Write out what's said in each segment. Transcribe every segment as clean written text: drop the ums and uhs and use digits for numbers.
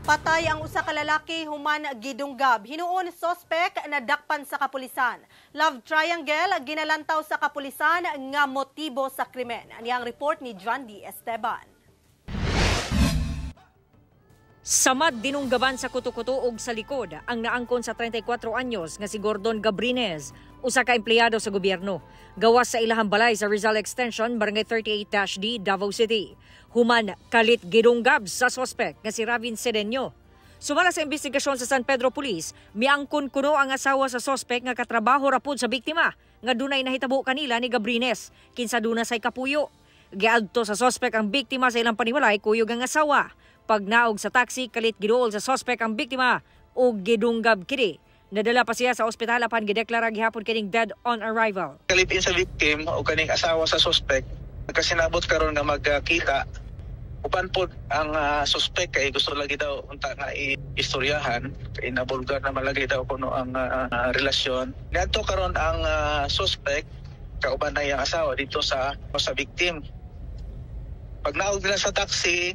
Patay ang usa ka lalaki human gidunggab. Hinuon sospek na dakpan sa kapulisan. Love triangle ginalantaw sa kapulisan nga motibo sa krimen. Ani ang report ni John D. Esteban. Samad dinunggaban sa kuto-kuto ug sa likod ang naangkon sa 34 anyos nga si Gordon Gabrines, usa ka empleyado sa gobyerno. Gawas sa ilahang balay sa Rizal Extension, Barangay 38-D, Davao City. Human kalit gidunggab sa sospek nga si Ravin Sedeño. Sumala sa investigasyon sa San Pedro Police, miangkon kuno ang asawa sa sospek nga katrabaho rapod sa biktima nga dunay nahitabo kanila ni Gabrines kinsa duna say kapuyo. Giadto sa sospek ang biktima sa ilang panimalay kuyog ang asawa. Pagnaog sa taxi, kalit giduol sa sospek ang biktima o gidunggab kini. Nadala pa siya sa ospital apan gideklara gihapon kining dead on arrival. Kalipin sa victim o kaning asawa sa suspect, nagkasinabot karon nga magkita. Upan po ang suspect kay gusto lagi daw unta nga istoryahan, kay nabulgar na malagi daw kuno ang relasyon. Ngadto karon ang suspect kauban na iyang asawa dito sa victim. Pag naog nila sa taxi,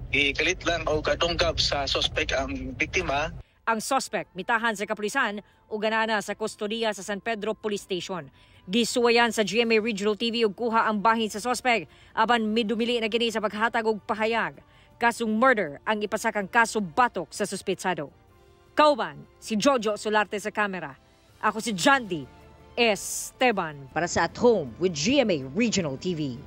ikalit lang o kadunggab sa suspect ang biktima. Ang suspect mitahan sa kapulisan ug ganana sa kustodiya sa San Pedro Police Station. Gisuwayan sa GMA Regional TV ug kuha ang bahin sa suspect aban midumili na kini sa paghatag og pahayag. Kasong murder ang ipasakang kaso batok sa suspetsado. Kauban si Jojo Solarte sa kamera. Ako si John D. Esteban para sa At Home with GMA Regional TV.